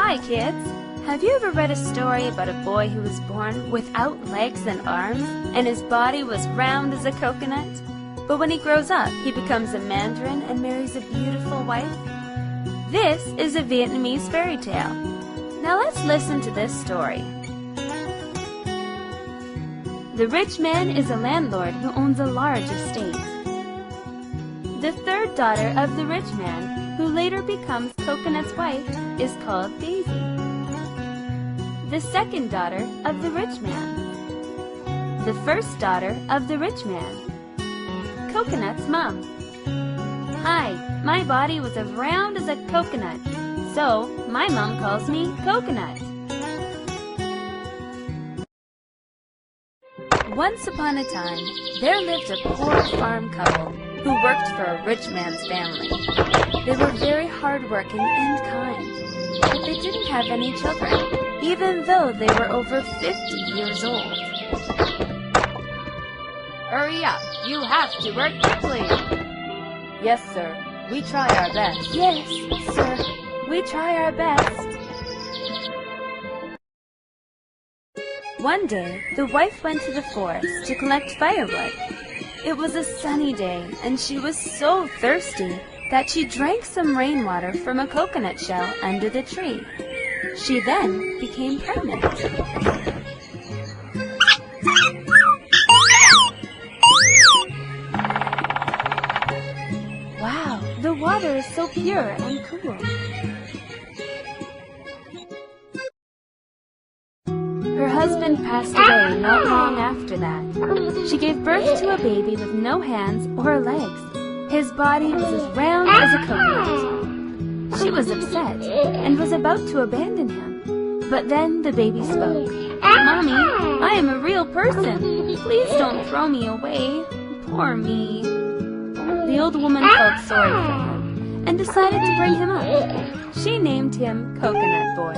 Hi kids! Have you ever read a story about a boy who was born without legs and arms and his body was round as a coconut? But when he grows up, he becomes a mandarin and marries a beautiful wife? This is a Vietnamese fairy tale. Now let's listen to this story. The rich man is a landlord who owns a large estate. The third daughter of the rich man, who later becomes Coconut's wife, is called Daisy. The second daughter of the rich man. The first daughter of the rich man. Coconut's mom. Hi, my body was as round as a coconut, so my mom calls me Coconut. Once upon a time, there lived a poor farm couple who worked for a rich man's family. They were very hardworking and kind, but they didn't have any children, even though they were over 50 years old. Hurry up! You have to work quickly! Yes, sir. We try our best. Yes, sir. We try our best. One day, the wife went to the forest to collect firewood. It was a sunny day, and she was so thirsty that she drank some rainwater from a coconut shell under the tree. She then became pregnant. Wow, the water is so pure and cool. Her husband passed away not long after that. She gave birth to a baby with no hands or legs. His body was as round as a coconut. She was upset and was about to abandon him. But then the baby spoke. "Mommy, I am a real person. Please don't throw me away. Poor me." The old woman felt sorry for him and decided to bring him up. She named him Coconut Boy.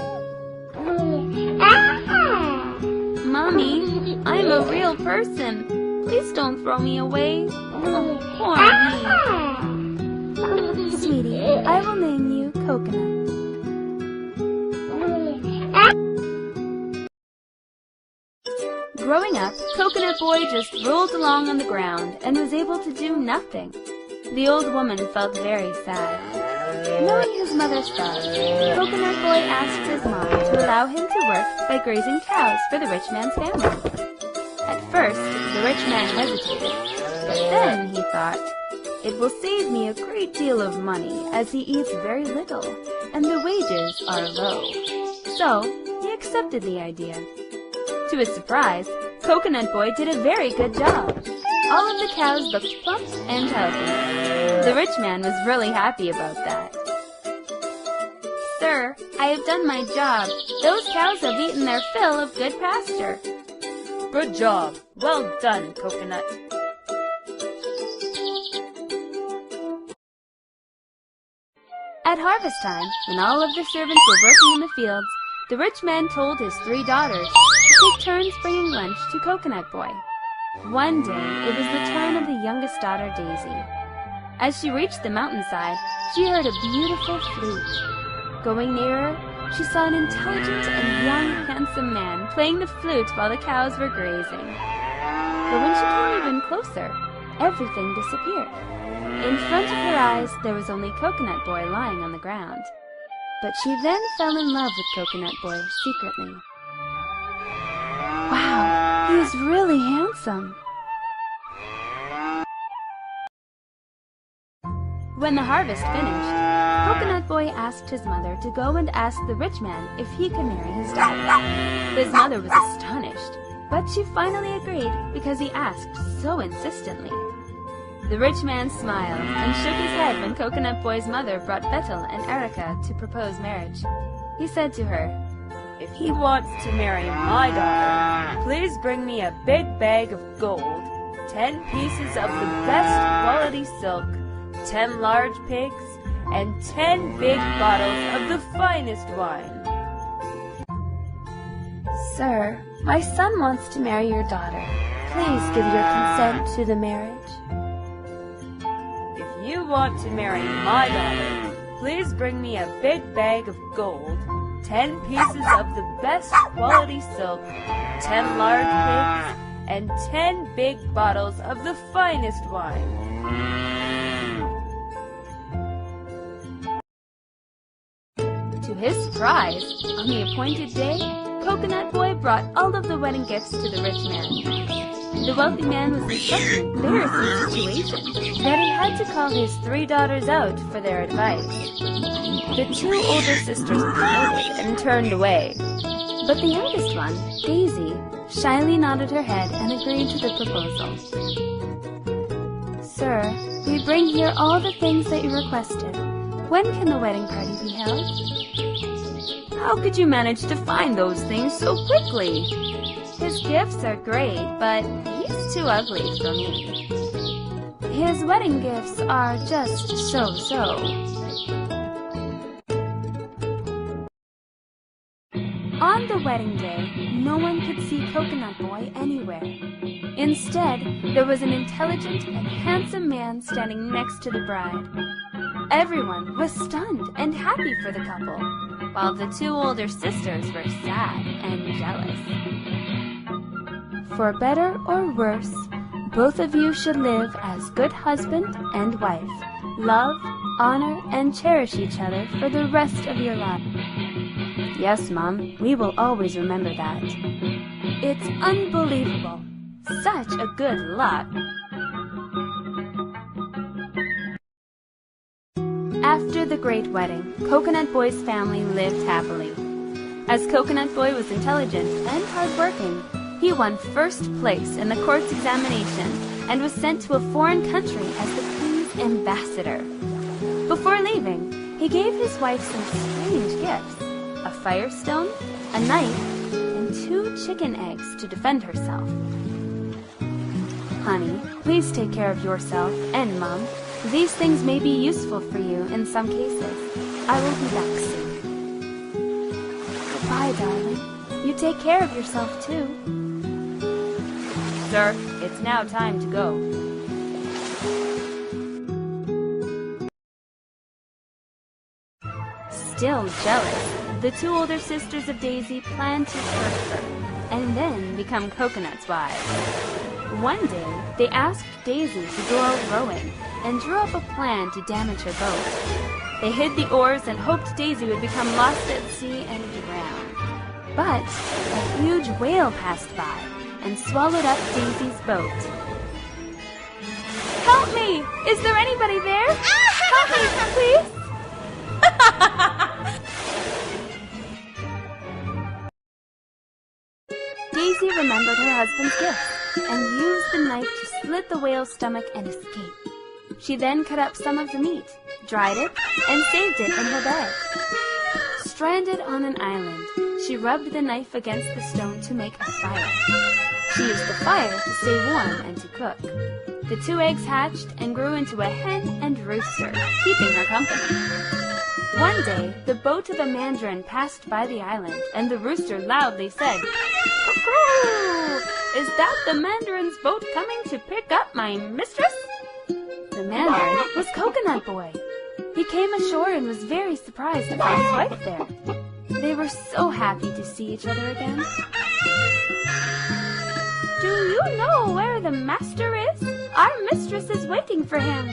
"Mommy, I'm a real person. Please don't throw me away. Oh, poor me." "Sweetie, I will name you Coconut." Growing up, Coconut Boy just rolled along on the ground and was able to do nothing. The old woman felt very sad. Knowing his mother's thought, Coconut Boy asked his mom to allow him to work by grazing cows for the rich man's family. At first, the rich man hesitated, but then he thought, "It will save me a great deal of money as he eats very little, and the wages are low." So, he accepted the idea. To his surprise, Coconut Boy did a very good job. All of the cows looked plump and healthy. The rich man was really happy about that. "Sir, I have done my job. Those cows have eaten their fill of good pasture." Good job. Well done, Coconut. At harvest time, when all of the servants were working in the fields, the rich man told his 3 daughters to take turns bringing lunch to Coconut Boy. One day, it was the turn of the youngest daughter, Daisy. As she reached the mountainside, she heard a beautiful flute. Going nearer, she saw an intelligent and young, handsome man playing the flute while the cows were grazing. But when she came even closer, everything disappeared. In front of her eyes, there was only Coconut Boy lying on the ground. But she then fell in love with Coconut Boy secretly. Wow, he is really handsome. When the harvest finished, Coconut Boy asked his mother to go and ask the rich man if he could marry his daughter. His mother was astonished, but she finally agreed because he asked so insistently. The rich man smiled and shook his head when Coconut Boy's mother brought Bethel and Erica to propose marriage. He said to her, If he wants to marry my daughter, please bring me a big bag of gold, 10 pieces of the best quality silk, 10 large pigs, and 10 big bottles of the finest wine." "Sir, my son wants to marry your daughter. Please give your consent to the marriage." "If you want to marry my daughter, please bring me a big bag of gold, 10 pieces of the best quality silk, 10 large pigs, and 10 big bottles of the finest wine. To his surprise, on the appointed day, Coconut Boy brought all of the wedding gifts to the rich man. The wealthy man was in such an embarrassing situation that he had to call his 3 daughters out for their advice. The 2 older sisters pouted and turned away, but the youngest one, Daisy, shyly nodded her head and agreed to the proposal. "Sir, we bring here all the things that you requested. When can the wedding party be held?" How could you manage to find those things so quickly? "His gifts are great, but he's too ugly for me." "His wedding gifts are just so-so." On the wedding day, no one could see Coconut Boy anywhere. Instead, there was an intelligent and handsome man standing next to the bride. Everyone was stunned and happy for the couple, while the 2 older sisters were sad and jealous. "For better or worse, both of you should live as good husband and wife, love, honor, and cherish each other for the rest of your life." "Yes, Mom, we will always remember that." "It's unbelievable. Such a good lot." After the great wedding, Coconut Boy's family lived happily. As Coconut Boy was intelligent and hardworking, he won first place in the court's examination and was sent to a foreign country as the king's ambassador. Before leaving, he gave his wife some strange gifts: a firestone, a knife, and 2 chicken eggs to defend herself. "Honey, please take care of yourself and Mom. These things may be useful for you in some cases. I will be back soon." "Goodbye, darling. You take care of yourself, too." "Sir, it's now time to go." Still jealous, the 2 older sisters of Daisy planned to hurt her, and then become Coconut's wives. One day, they asked Daisy to go out rowing, and drew up a plan to damage her boat. They hid the oars and hoped Daisy would become lost at sea and drown. But a huge whale passed by and swallowed up Daisy's boat. "Help me! Is there anybody there? Help me, please!" Daisy remembered her husband's gift and used the knife to slit the whale's stomach and escape. She then cut up some of the meat, dried it, and saved it in her bag. Stranded on an island, she rubbed the knife against the stone to make a fire. She used the fire to stay warm and to cook. The 2 eggs hatched and grew into a hen and rooster, keeping her company. One day, the boat of a mandarin passed by the island, and the rooster loudly said, "Cuckoo! Is that the mandarin's boat coming to pick up my mistress?" The mandarin was Coconut Boy. He came ashore and was very surprised to find his wife there. They were so happy to see each other again. "Do you know where the master is? Our mistress is waiting for him."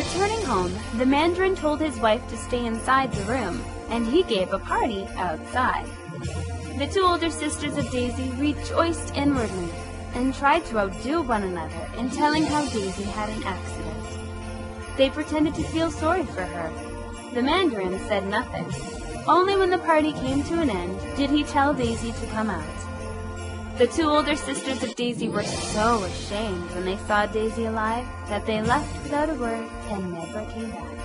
Returning home, the mandarin told his wife to stay inside the room, and he gave a party outside. The 2 older sisters of Daisy rejoiced inwardly and tried to outdo one another in telling how Daisy had an accident. They pretended to feel sorry for her. The mandarin said nothing. Only when the party came to an end did he tell Daisy to come out. The 2 older sisters of Daisy were so ashamed when they saw Daisy alive that they left without a word and never came back.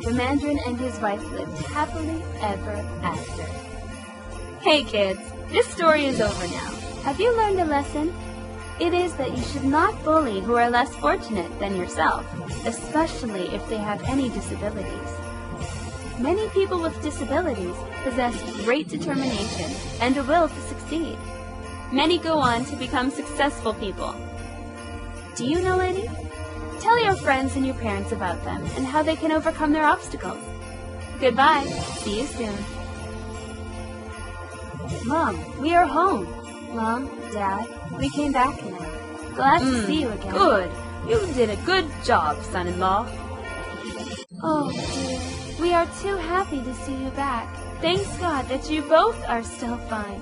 The mandarin and his wife lived happily ever after. Hey kids, this story is over now. Have you learned a lesson? It is that you should not bully who are less fortunate than yourself, especially if they have any disabilities. Many people with disabilities possess great determination and a will to succeed. Many go on to become successful people. Do you know any? Tell your friends and your parents about them and how they can overcome their obstacles. Goodbye. See you soon. Mom, we are home. Mom, Dad, we came back now. Glad to see you again. Good. You did a good job, son-in-law. Oh, dear. We are too happy to see you back. Thanks God that you both are still fine.